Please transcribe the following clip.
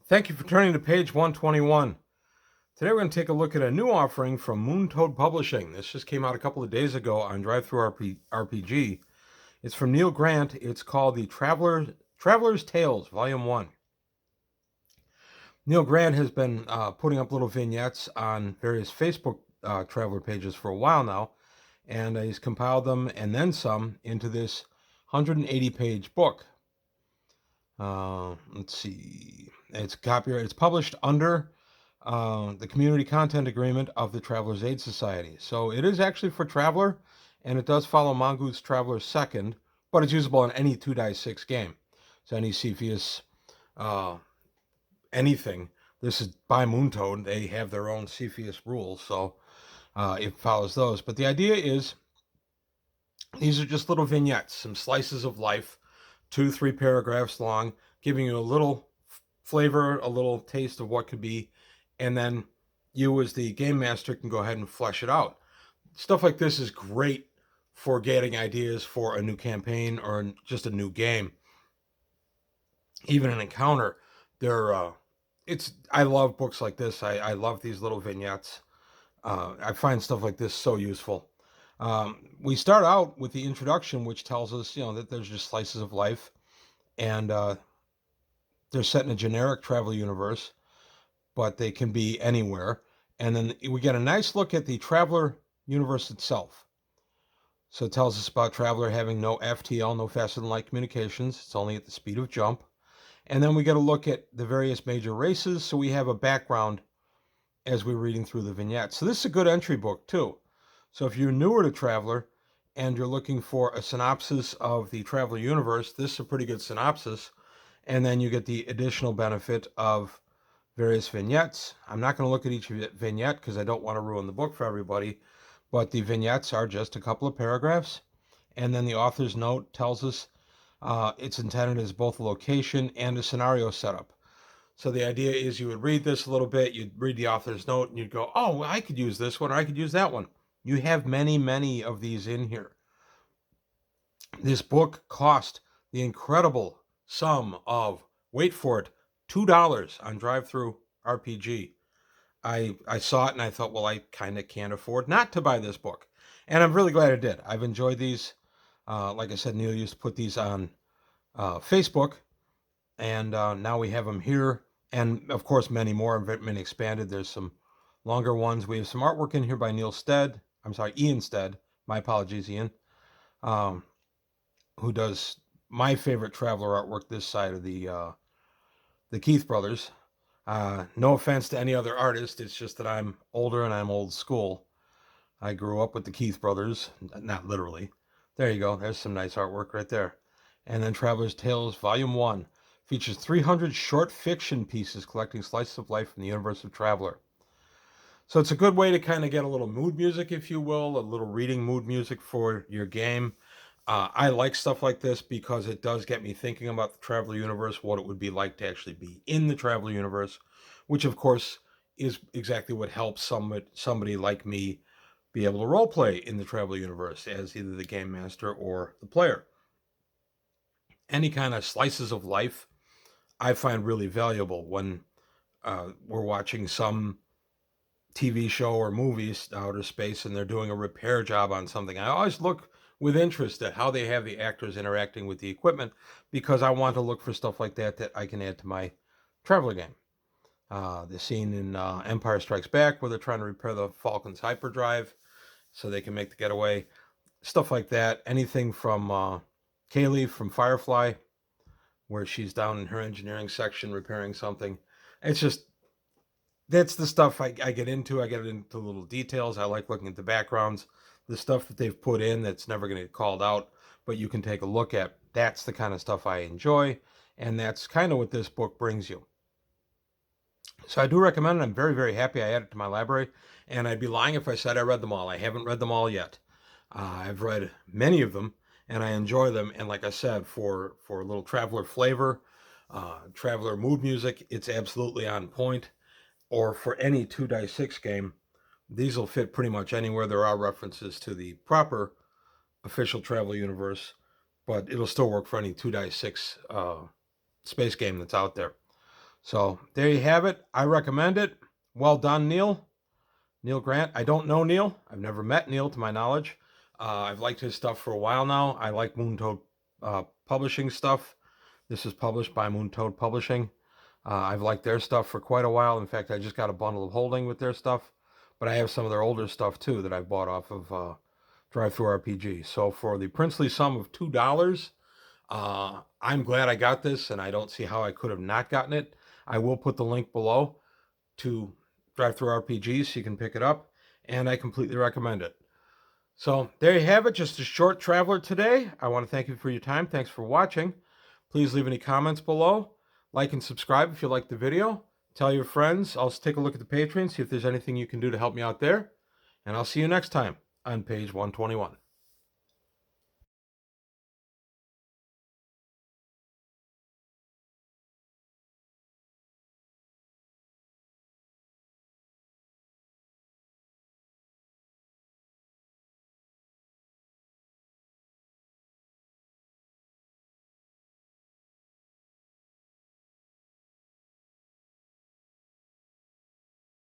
Thank you for turning to page 121. Today we're going to take a look at a new offering from Moontoad Publishing. This just came out a couple of days ago on RPG. It's from Neil Grant. It's called The Traveler's Tales, Volume 1. Neil Grant has been putting up little vignettes on various Facebook traveler pages for a while now, and he's compiled them and then some into this 180-page book. Let's see. It's copyright. It's published under the community content agreement of the Traveler's Aid Society. So it is actually for Traveler, and it does follow Mongoose Traveler Second, but it's usable in any 2-6 game. So any Cepheus, anything. This is by Moontoad. They have their own Cepheus rules, so it follows those. But the idea is these are just little vignettes, some slices of life, 2-3 paragraphs long, giving you a little flavor, a little taste of what could be, and then you as the game master can go ahead and flesh it out. Stuff like this is great for getting ideas for a new campaign or just a new game, even an encounter. I love books like this. I love these little vignettes. I find stuff like this so useful. We start out with the introduction, which tells us, that there's just slices of life, and they're set in a generic travel universe, but they can be anywhere. And then we get a nice look at the Traveler universe itself. So it tells us about Traveler having no FTL, no faster than light communications. It's only at the speed of jump. And then we get a look at the various major races, so we have a background as we're reading through the vignettes. So this is a good entry book, too. So if you're newer to Traveler and you're looking for a synopsis of the Traveler universe, this is a pretty good synopsis. And then you get the additional benefit of various vignettes. I'm not going to look at each vignette because I don't want to ruin the book for everybody, but the vignettes are just a couple of paragraphs. And then the author's note tells us it's intended as both a location and a scenario setup. So the idea is you would read this a little bit, you'd read the author's note, and you'd go, oh, well, I could use this one, or I could use that one. You have many, many of these in here. This book cost the incredible sum of, wait for it, $2 on Drive-Thru RPG. I saw it and I thought, well, I kind of can't afford not to buy this book. And I'm really glad I did. I've enjoyed these. Like I said, Neil used to put these on Facebook, and now we have them here. And of course, many more have been expanded. There's some longer ones. We have some artwork in here by Ian Stead. My apologies, Ian, who does my favorite Traveler artwork this side of the Keith brothers. No offense to any other artist. It's just that I'm older and I'm old school. I grew up with the Keith brothers, not literally. There you go. There's some nice artwork right there. And then Traveler's Tales Volume 1 features 300 short fiction pieces collecting slices of life from the universe of Traveler. So it's a good way to kind of get a little mood music, if you will, a little reading mood music for your game. I like stuff like this because it does get me thinking about the Traveler universe, what it would be like to actually be in the Traveler universe, which of course is exactly what helps somebody like me be able to roleplay in the Traveler universe as either the game master or the player. Any kind of slices of life I find really valuable when we're watching some TV show or movies, outer space, and they're doing a repair job on something. I always look with interest at how they have the actors interacting with the equipment because I want to look for stuff like that I can add to my Traveler game. The scene in Empire Strikes Back where they're trying to repair the Falcon's hyperdrive so they can make the getaway. Stuff like that. Anything from Kaylee from Firefly, where she's down in her engineering section repairing something. It's just, that's the stuff I get into. I get into little details. I like looking at the backgrounds, the stuff that they've put in that's never going to get called out, but you can take a look at. That's the kind of stuff I enjoy, and that's kind of what this book brings you. So I do recommend it. I'm very, very happy I added it to my library, and I'd be lying if I said I read them all. I haven't read them all yet. I've read many of them, and I enjoy them. And like I said, for a little Traveler flavor, Traveler mood music, it's absolutely on point. Or for any 2-6 game, these will fit pretty much anywhere. There are references to the proper official Traveler universe, but it'll still work for any 2-6 space game that's out there. So there you have it. I recommend it. Well done, Neil. Neil Grant. I don't know Neil. I've never met Neil to my knowledge. I've liked his stuff for a while now. I like Moon Toad Publishing stuff. This is published by Moon Toad Publishing. I've liked their stuff for quite a while. In fact, I just got a bundle of holding with their stuff, but I have some of their older stuff too that I've bought off of Drive Through RPG. So for the princely sum of $2, I'm glad I got this, and I don't see how I could have not gotten it. I will put the link below to Drive Through RPG so you can pick it up, and I completely recommend it. So there you have it, just a short traveler today. I want to thank you for your time. Thanks for watching. Please leave any comments below. Like and subscribe if you liked the video. Tell your friends. Also take a look at the Patreon, see if there's anything you can do to help me out there. And I'll see you next time on page 121.